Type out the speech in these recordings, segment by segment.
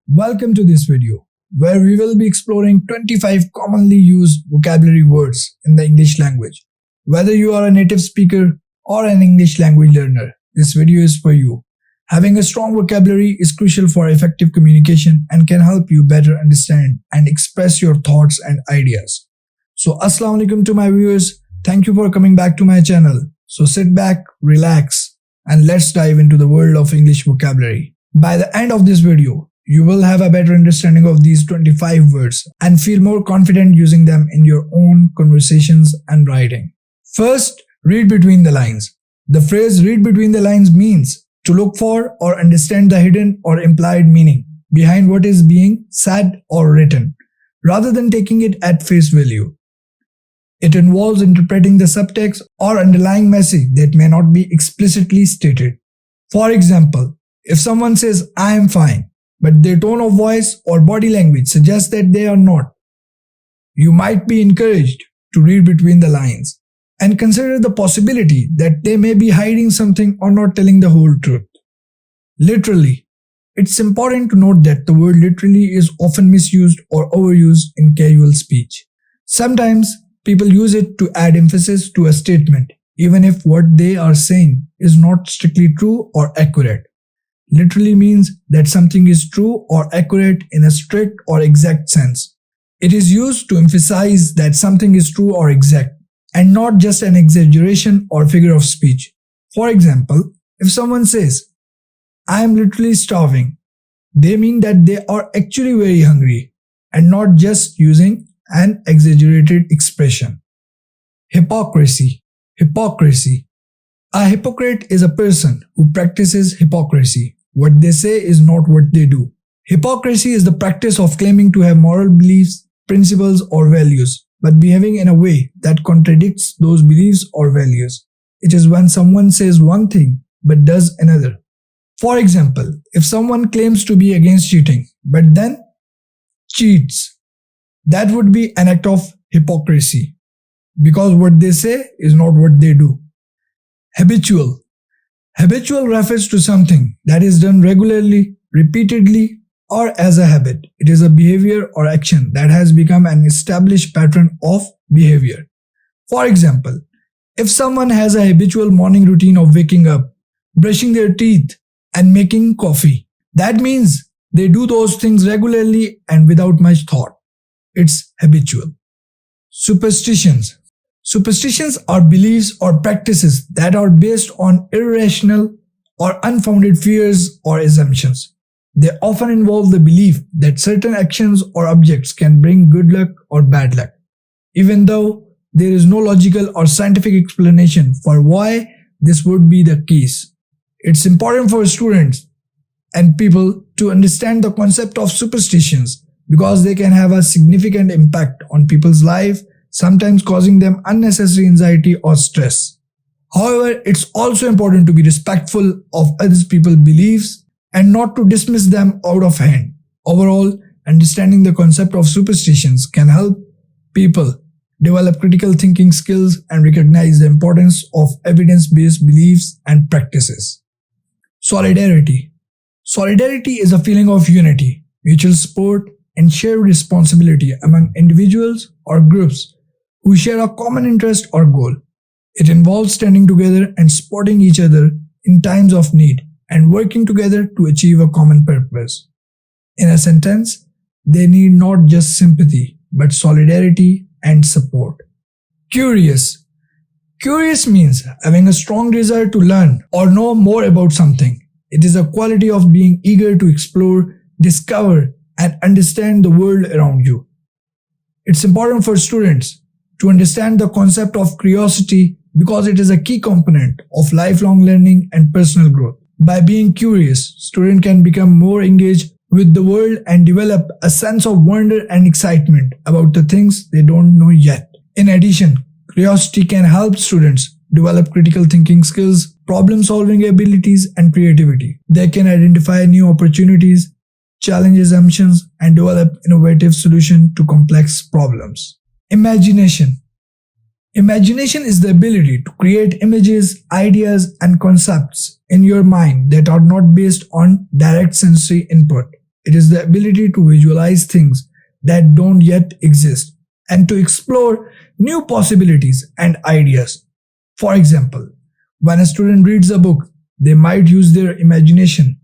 Welcome to this video, where we will be exploring 25 commonly used vocabulary words in the English language. Whether you are a native speaker or an English language learner, this video is for you. Having a strong vocabulary is crucial for effective communication and can help you better understand and express your thoughts and ideas. So, Assalam-o-Alaikum to my viewers. Thank you for coming back to my channel. So sit back, relax, and let's dive into the world of English vocabulary. By the end of this video, you will have a better understanding of these 25 words and feel more confident using them in your own conversations and writing. First, read between the lines. The phrase read between the lines means to look for or understand the hidden or implied meaning behind what is being said or written, rather than taking it at face value. It involves interpreting the subtext or underlying message that may not be explicitly stated. For example, if someone says, "I am fine," but their tone of voice or body language suggests that they are not, you might be encouraged to read between the lines and consider the possibility that they may be hiding something or not telling the whole truth. Literally, it's important to note that the word literally is often misused or overused in casual speech. Sometimes, people use it to add emphasis to a statement, even if what they are saying is not strictly true or accurate. Literally means that something is true or accurate in a strict or exact sense. It is used to emphasize that something is true or exact, and not just an exaggeration or figure of speech. For example, if someone says, "I am literally starving," they mean that they are actually very hungry and not just using an exaggerated expression. Hypocrisy. Hypocrisy. A hypocrite is a person who practices hypocrisy. What they say is not what they do. Hypocrisy is the practice of claiming to have moral beliefs, principles, or values, but behaving in a way that contradicts those beliefs or values. It is when someone says one thing but does another. For example, if someone claims to be against cheating but then cheats, that would be an act of hypocrisy, because what they say is not what they do. Habitual. Habitual refers to something that is done regularly, repeatedly, or as a habit. It is a behavior or action that has become an established pattern of behavior. For example, if someone has a habitual morning routine of waking up, brushing their teeth, and making coffee, that means they do those things regularly and without much thought. It's habitual. Superstitions. Superstitions are beliefs or practices that are based on irrational or unfounded fears or assumptions. They often involve the belief that certain actions or objects can bring good luck or bad luck, even though there is no logical or scientific explanation for why this would be the case. It's important for students and people to understand the concept of superstitions because they can have a significant impact on people's life, sometimes causing them unnecessary anxiety or stress. However, it's also important to be respectful of other people's beliefs and not to dismiss them out of hand. Overall, understanding the concept of superstitions can help people develop critical thinking skills and recognize the importance of evidence-based beliefs and practices. Solidarity. Solidarity is a feeling of unity, mutual support, and shared responsibility among individuals or groups who share a common interest or goal. It involves standing together and supporting each other in times of need and working together to achieve a common purpose. In a sentence, they need not just sympathy, but solidarity and support. Curious. Curious means having a strong desire to learn or know more about something. It is a quality of being eager to explore, discover, and understand the world around you. It's important for students to understand the concept of curiosity because it is a key component of lifelong learning and personal growth. By being curious, students can become more engaged with the world and develop a sense of wonder and excitement about the things they don't know yet. In addition, curiosity can help students develop critical thinking skills, problem-solving abilities, and creativity. They can identify new opportunities, challenge assumptions, and develop innovative solutions to complex problems. Imagination. Imagination is the ability to create images, ideas, and concepts in your mind that are not based on direct sensory input. It is the ability to visualize things that don't yet exist and to explore new possibilities and ideas. For example, when a student reads a book, they might use their imagination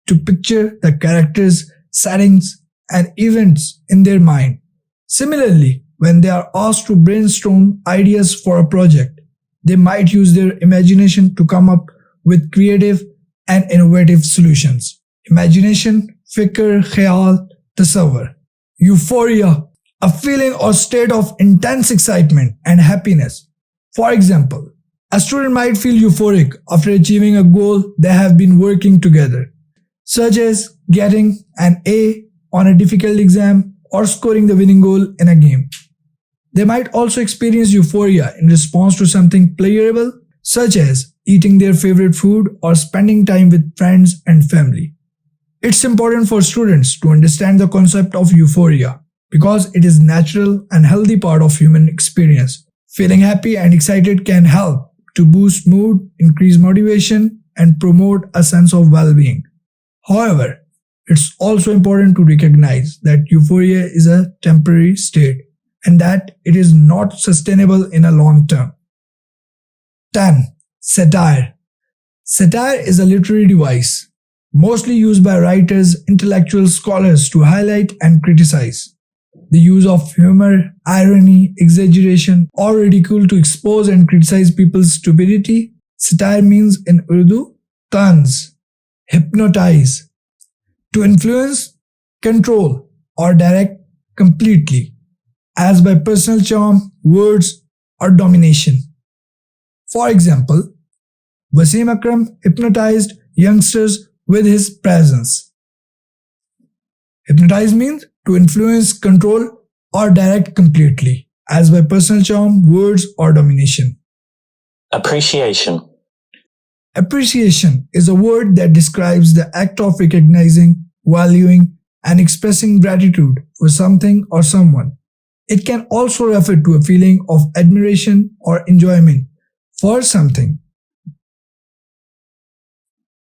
to picture the characters, settings, and events in their mind. Similarly, when they are asked to brainstorm ideas for a project, they might use their imagination to come up with creative and innovative solutions. Imagination, fikr, khayal, tasawwur. Euphoria, a feeling or state of intense excitement and happiness. For example, a student might feel euphoric after achieving a goal they have been working together, such as getting an A on a difficult exam or scoring the winning goal in a game. They might also experience euphoria in response to something pleasurable, such as eating their favorite food or spending time with friends and family. It's important for students to understand the concept of euphoria because it is a natural and healthy part of human experience. Feeling happy and excited can help to boost mood, increase motivation, and promote a sense of well-being. However, it's also important to recognize that euphoria is a temporary state and that it is not sustainable in a long term. 10. Satire. Satire is a literary device, mostly used by writers, intellectual scholars to highlight and criticize. The use of humor, irony, exaggeration, or ridicule to expose and criticize people's stupidity. Satire means in Urdu, tanz, hypnotize, to influence, control, or direct completely, as by personal charm, words, or domination. For example, Wasim Akram hypnotized youngsters with his presence. Hypnotize means to influence, control, or direct completely, as by personal charm, words, or domination. Appreciation. Appreciation is a word that describes the act of recognizing, valuing, and expressing gratitude for something or someone. It can also refer to a feeling of admiration or enjoyment for something.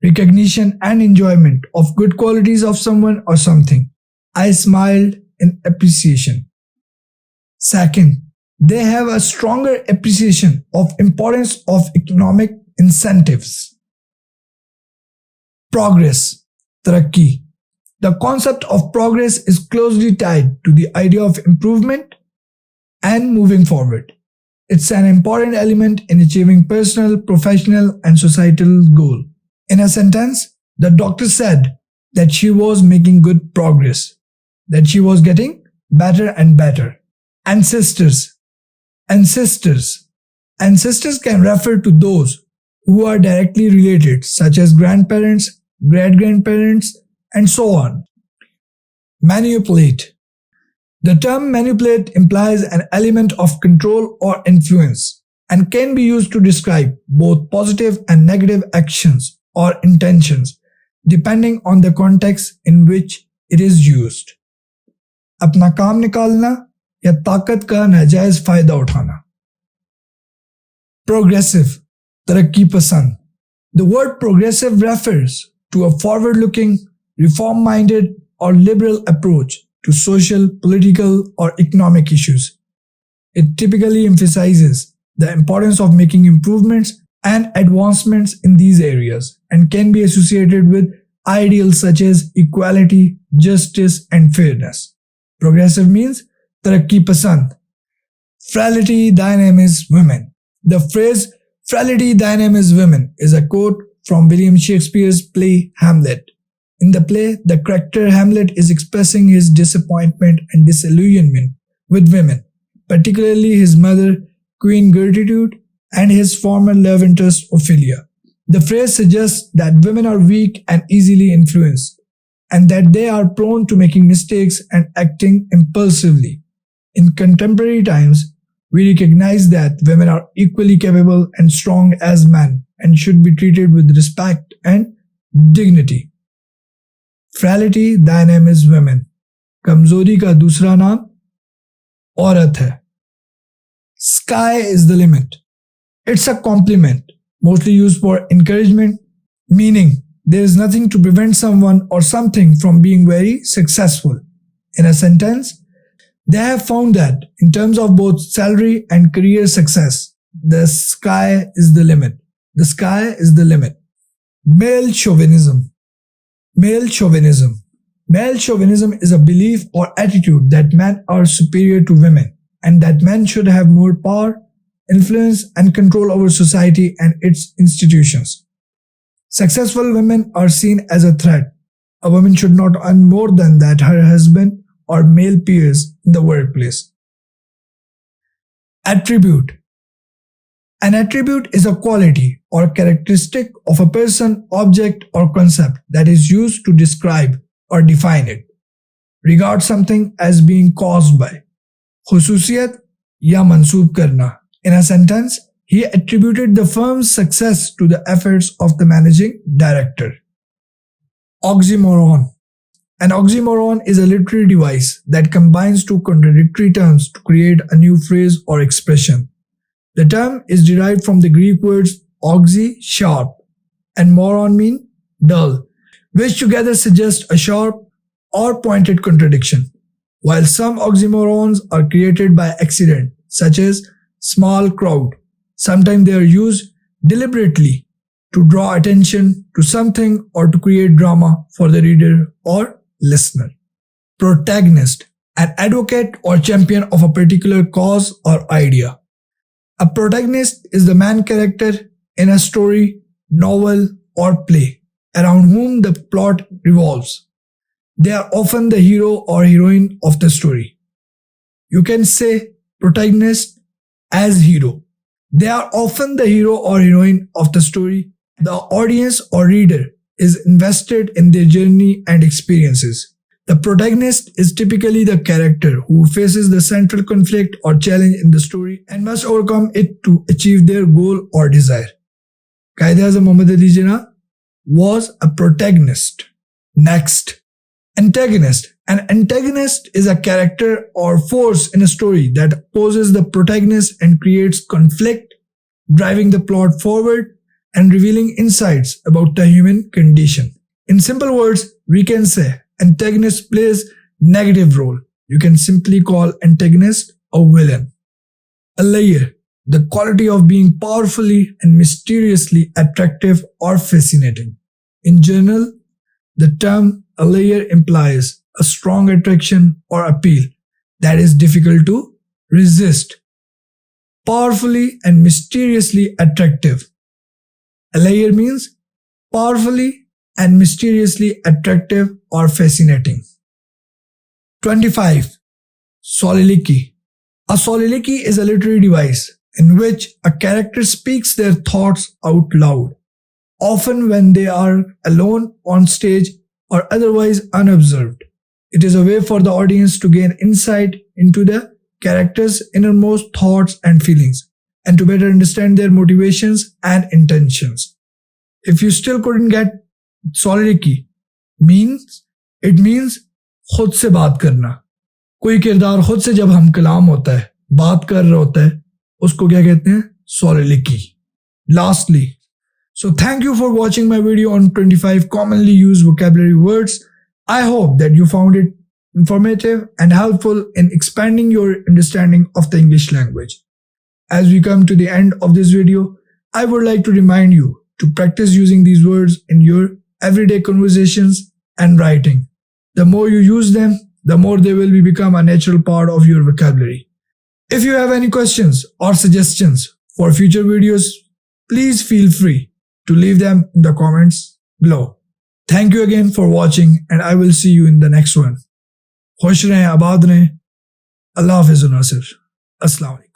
Recognition and enjoyment of good qualities of someone or something. I smiled in appreciation. Second, they have a stronger appreciation of importance of economic incentives. Progress, Taraqqi. The concept of progress is closely tied to the idea of improvement and moving forward. It's an important element in achieving personal, professional, and societal goals. In a sentence, the doctor said that she was making good progress, that she was getting better and better. Ancestors. Ancestors can refer to those who are directly related, such as grandparents, great-grandparents, and so on. Manipulate. The term manipulate implies an element of control or influence and can be used to describe both positive and negative actions or intentions, depending on the context in which it is used. अपना काम निकालना या ताकत का नाजायज फायदा उठाना. Progressive, तरक्की पसंद. The word progressive refers to a forward-looking, reform-minded or liberal approach to social, political, or economic issues. It typically emphasizes the importance of making improvements and advancements in these areas and can be associated with ideals such as equality, justice, and fairness. Progressive means Taraqqi Pasand. Frailty, dynamism, women. The phrase frailty, dynamism, women is a quote from William Shakespeare's play Hamlet. In the play, the character Hamlet is expressing his disappointment and disillusionment with women, particularly his mother, Queen Gertrude, and his former love interest Ophelia. The phrase suggests that women are weak and easily influenced, and that they are prone to making mistakes and acting impulsively. In contemporary times, we recognize that women are equally capable and strong as men and should be treated with respect and dignity. Frailty, dynamism, women. कमजोरी का दूसरा नाम औरत है. Sky is the limit. It's a compliment, mostly used for encouragement, meaning there is nothing to prevent someone or something from being very successful. In a sentence, they have found that in terms of both salary and career success, the sky is the limit. The sky is the limit. Male chauvinism. Male chauvinism. Male chauvinism is a belief or attitude that men are superior to women and that men should have more power, influence, and control over society and its institutions. Successful women are seen as a threat. A woman should not earn more than that her husband or male peers in the workplace. Attribute. An attribute is a quality or characteristic of a person, object, or concept that is used to describe or define it. Regard something as being caused by. Khususiyat ya mansoob karna. In a sentence, he attributed the firm's success to the efforts of the managing director. Oxymoron. An oxymoron is a literary device that combines two contradictory terms to create a new phrase or expression. The term is derived from the Greek words oxy, sharp, and moron mean dull, which together suggest a sharp or pointed contradiction. While some oxymorons are created by accident, such as small crowd, sometimes they are used deliberately to draw attention to something or to create drama for the reader or listener. Protagonist, an advocate or champion of a particular cause or idea. A protagonist is the main character in a story, novel, or play, around whom the plot revolves. They are often the hero or heroine of the story. You can say protagonist as hero. They are often the hero or heroine of the story. The audience or reader is invested in their journey and experiences. The protagonist is typically the character who faces the central conflict or challenge in the story and must overcome it to achieve their goal or desire. Quaid-e-Azam Muhammad Ali Jinnah was a protagonist. Next, antagonist. An antagonist is a character or force in a story that opposes the protagonist and creates conflict, driving the plot forward and revealing insights about the human condition. In simple words, we can say antagonist plays negative role. You can simply call antagonist a villain. A layer, the quality of being powerfully and mysteriously attractive or fascinating. In general, the term a layer implies a strong attraction or appeal that is difficult to resist. Powerfully and mysteriously attractive. A layer means powerfully and mysteriously attractive or fascinating. 25. Soliloquy. A soliloquy is a literary device in which a character speaks their thoughts out loud, often when they are alone on stage or otherwise unobserved. It is a way for the audience to gain insight into the character's innermost thoughts and feelings, and to better understand their motivations and intentions. If you still couldn't get soliloquy, it means खुद से बात करना. कोई किरदार खुद से जब हम कलाम होता है, बात कर रहा होता है, उसको क्या कहते हैं? Soliloquy. Lastly, so thank you for watching my video on 25 commonly used vocabulary words. I hope that you found it informative and helpful in expanding your understanding of the English language. As we come to the end of this video, I would like to remind you to practice using these words in your everyday conversations and writing. The more you use them, the more they will become a natural part of your vocabulary. If you have any questions or suggestions for future videos, please feel free to leave them in the comments below. Thank you again for watching, and I will see you in the next one. Khush rahein, abad rahein. Allah Hafiz Nasir. Assalam-o-Alaikum.